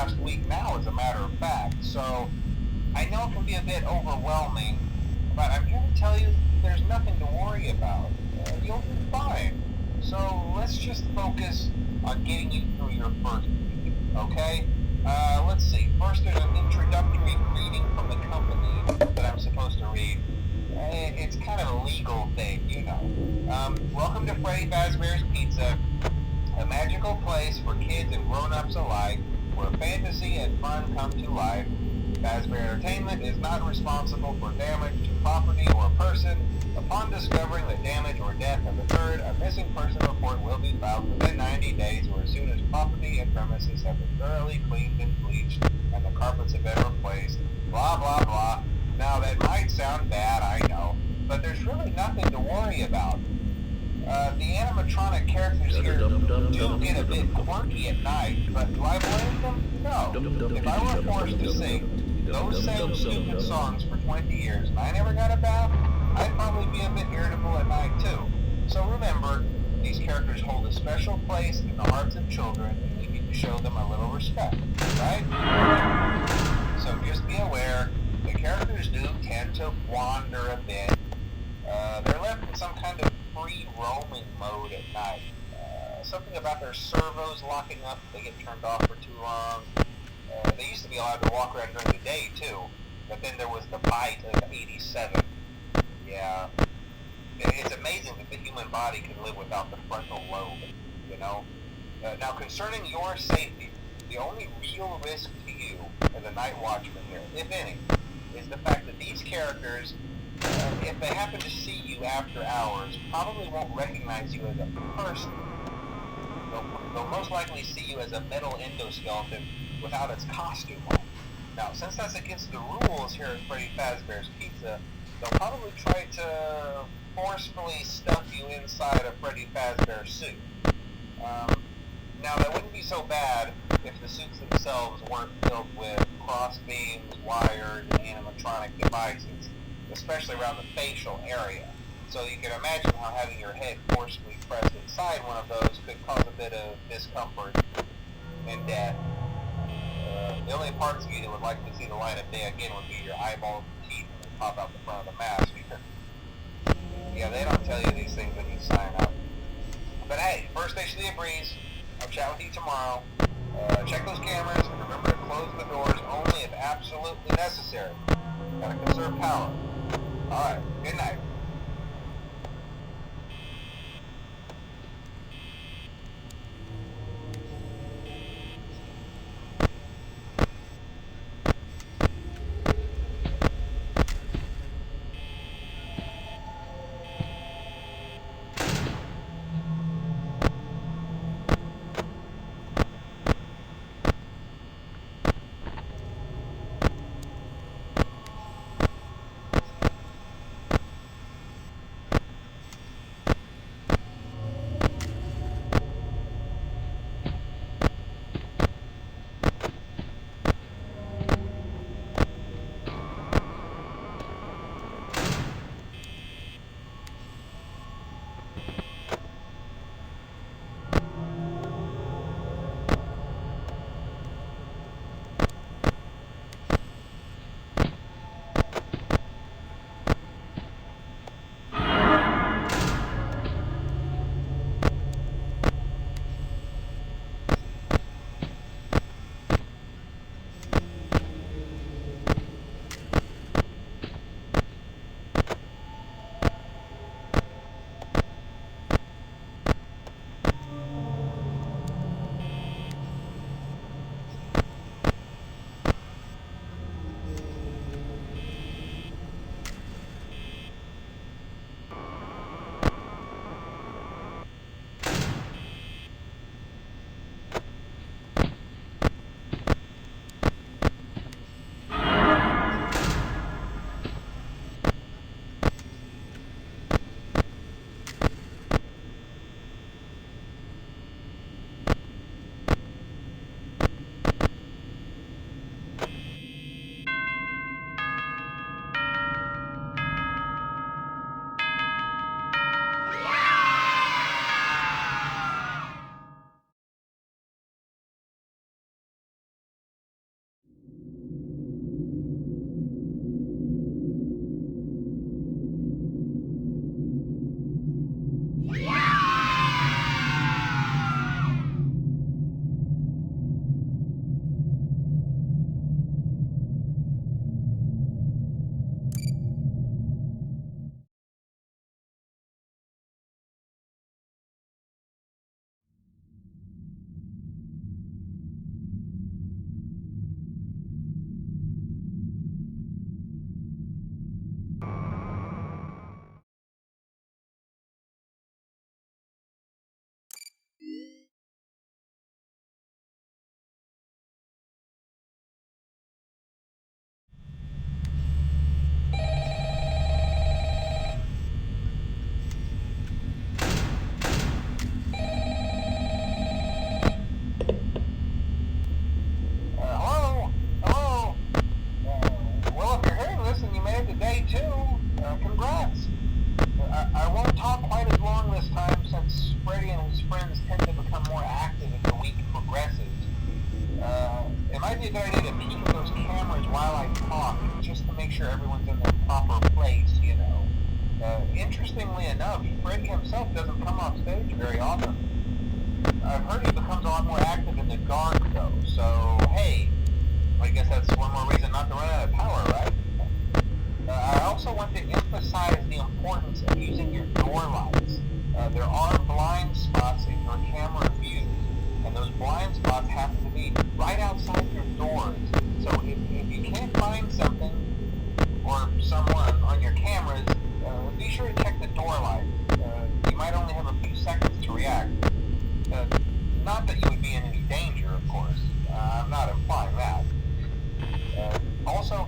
last week now, as a matter of fact. So I know it can be a bit overwhelming, but I'm here to tell you there's nothing to worry about. You'll be fine. So let's just focus on getting you through your first week, okay? Let's see. First, there's an introductory greeting from the company that I'm supposed to read. It's kind of a legal thing, you know. Welcome to Freddy Fazbear's Pizza, a magical place for kids and grown-ups alike, where fantasy and fun come to life. Fazbear Entertainment is not responsible for damage to property or person. Upon discovering that damage or death have occurred, a missing person report will be filed within 90 days or as soon as property and premises have been thoroughly cleaned and bleached and the carpets have been replaced. Blah, blah, blah. Now, that might sound bad, I know, but there's really nothing to worry about. The animatronic characters here do get a bit quirky at night, but do I blame them? No. If I were forced to sing those same stupid songs for 20 years and I never got a bath, I'd probably be a bit irritable at night too. So remember, these characters hold a special place in the hearts of children and we need to show them a little respect, right? So just be aware, the characters do tend to wander a bit. They're left in some kind of free roaming mode at night. Something about their servos locking up if they get turned off for too long. They used to be allowed to walk around during the day too, but then there was the bite of 87. Yeah. It's amazing that the human body can live without the frontal lobe, you know? Now, concerning your safety, the only real risk to you as a night watchman here, if any, is the fact that these characters, if they happen to see you after hours, probably won't recognize you as a person. They'll most likely see you as a metal endoskeleton without its costume on. Now, since that's against the rules here at Freddy Fazbear's Pizza, they'll probably try to forcefully stuff you inside a Freddy Fazbear suit. Now, that wouldn't be so bad if the suits themselves weren't filled with cross beams, wires, and animatronic devices, especially around the facial area. So you can imagine how having your head forcefully pressed inside one of those could cause a bit of discomfort and death. The only parts of you that would like to see the light of day again would be your eyeballs and teeth that pop out the front of the mask. Yeah, they don't tell you these things when you sign up. But hey, first station of the breeze. I'll chat with you tomorrow. Check those cameras and remember to close the doors only if absolutely necessary. Gotta conserve power. Alright, good night. be a good idea to peek at those cameras while I talk, just to make sure everyone's in their proper place, you know. Interestingly enough, Freddy himself doesn't come off stage very often. I've heard he becomes a lot more active in the dark, though, so hey, I guess that's one more reason not to run out of power, right? I also want to emphasize the importance of using your door lights. There are blind spots in your camera views, and those blind spots happen to be right outside your doors. So if you can't find something or someone on your cameras, be sure to check the door lights. You might only have a few seconds to react. Not that you would be in any danger, of course. I'm not implying that. Also,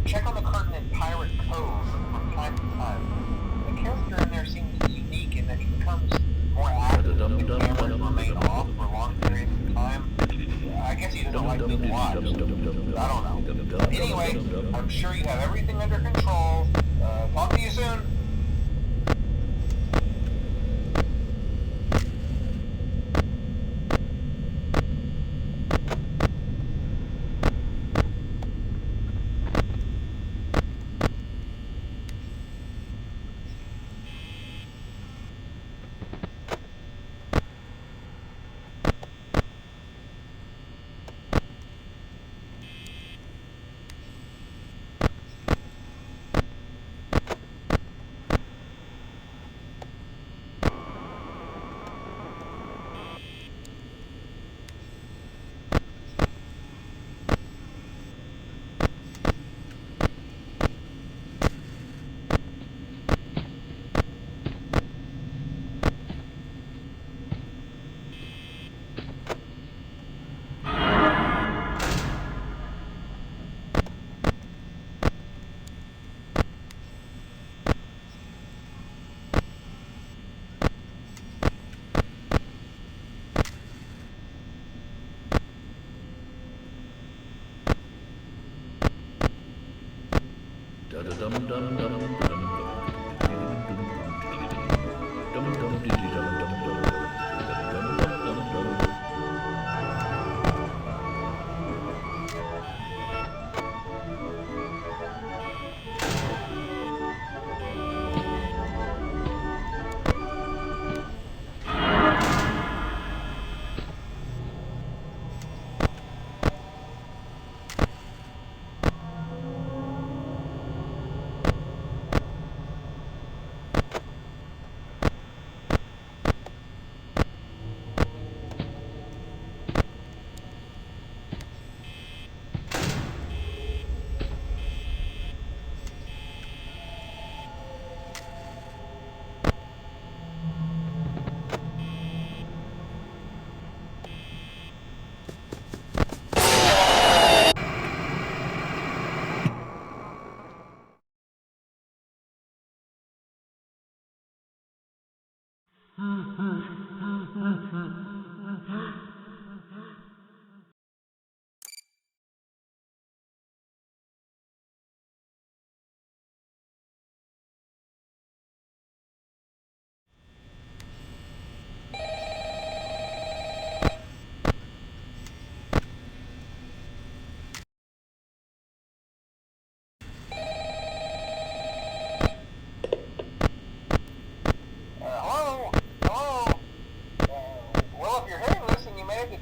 check on the curtain in Pirate Cove from time to time. The character in there seems unique in that he becomes more active if the cameras remain off for long periods of time. I guess he doesn't like being watched. I don't know. Anyway, I'm sure you have everything under control. Talk to you soon.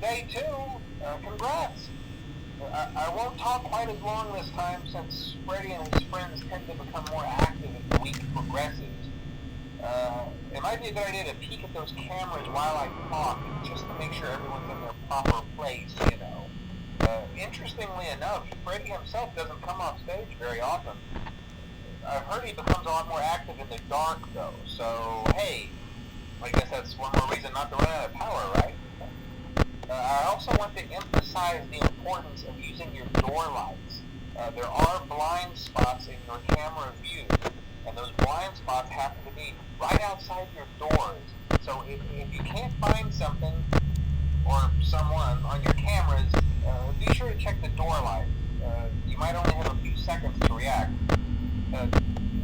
Day two. Congrats. I won't talk quite as long this time since Freddy and his friends tend to become more active as the week progresses. It might be a good idea to peek at those cameras while I talk, just to make sure everyone's in their proper place, you know. Interestingly enough, Freddy himself doesn't come off stage very often. I've heard he becomes a lot more active in the dark, though, so hey, I guess that's one more reason not to run out of power, right? I also want to emphasize the importance of using your door lights. There are blind spots in your camera views, and those blind spots happen to be right outside your doors. So if you can't find something or someone on your cameras, be sure to check the door lights. You might only have a few seconds to react.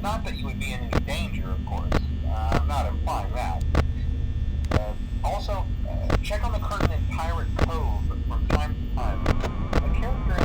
Not that you would be in any danger, of course. I'm not implying that. Also, check on the curtain in Pirate Cove from time to time. The character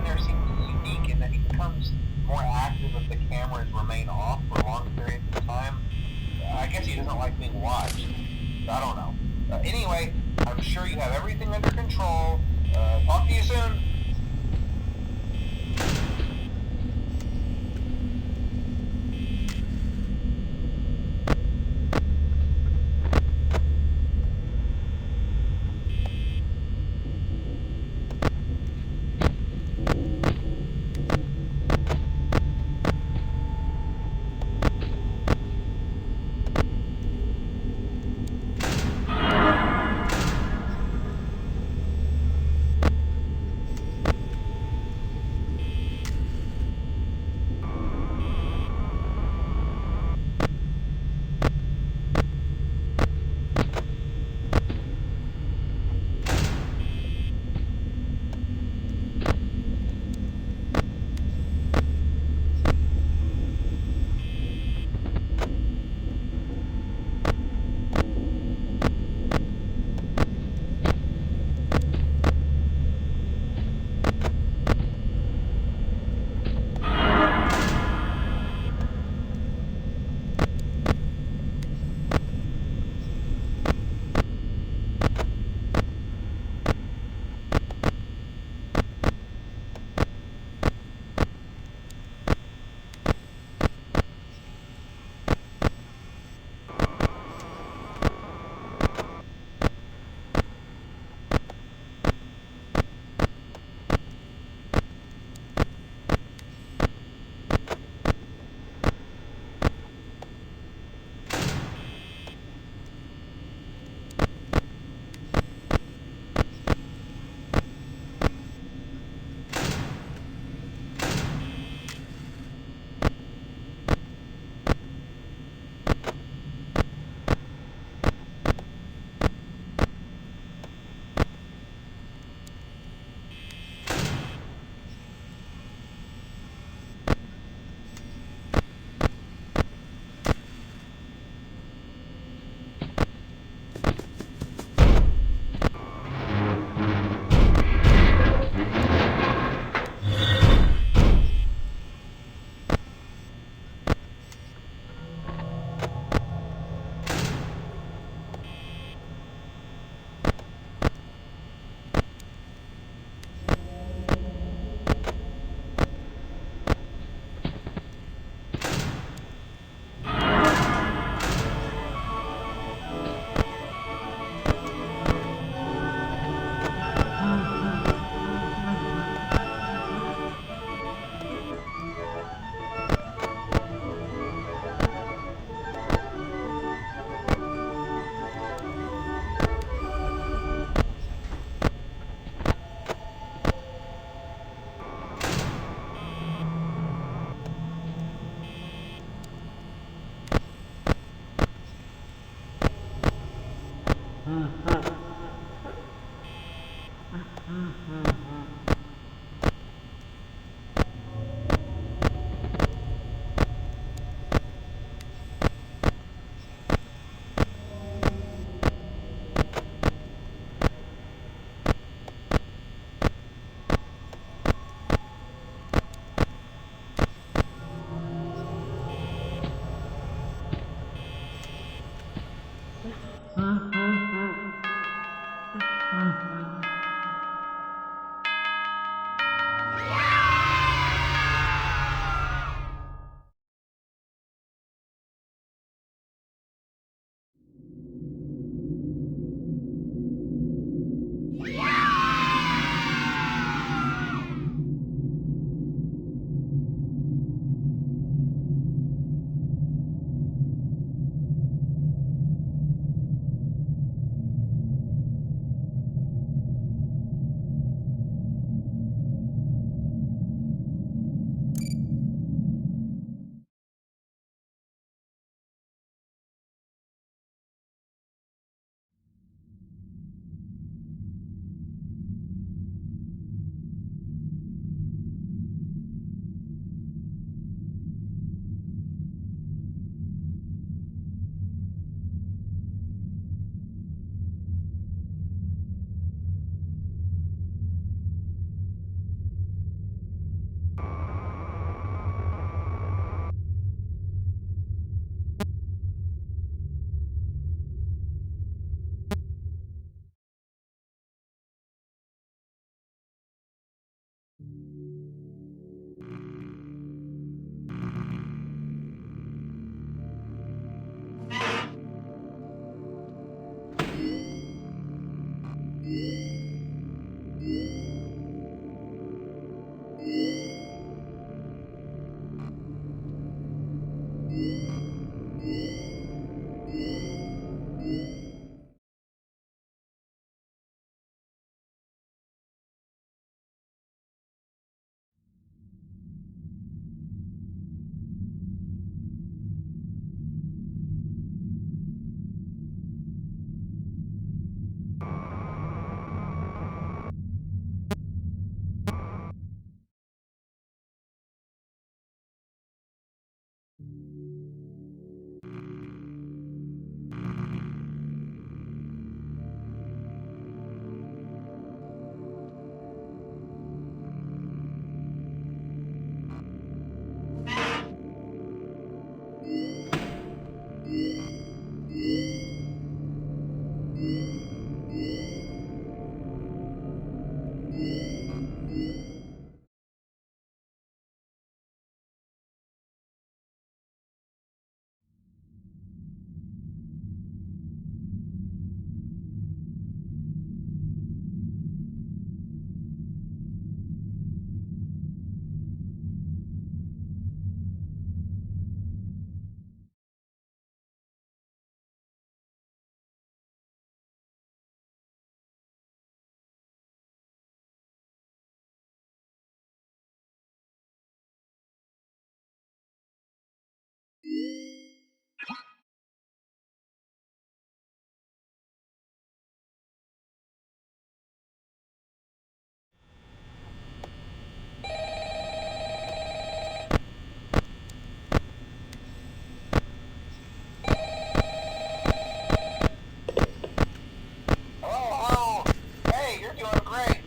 Oh, hey, you're doing great.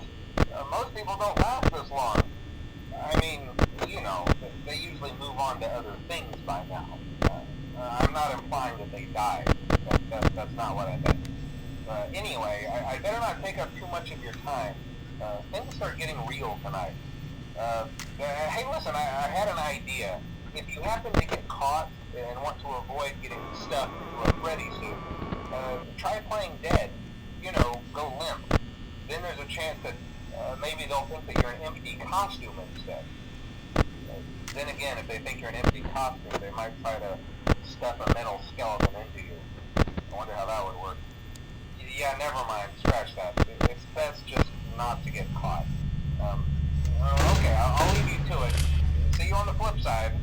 Most people don't last this long. I mean, you know, they usually move on to other things by now. I'm not implying that they died. That's not what I meant. Anyway, I better not take up too much of your time. Things start getting real tonight. Hey, listen, I had an idea. If you happen to get caught and want to avoid getting stuffed into a Freddy suit, try playing dead. You know, go limp. Then there's a chance that maybe they'll think that you're an empty costume instead. Then again, if they think you're an empty costume, they might try to stuff a metal skeleton into you. I wonder how that would work. Yeah, never mind. Scratch that. It's best just not to get caught. Okay, I'll leave you to it. See you on the flip side.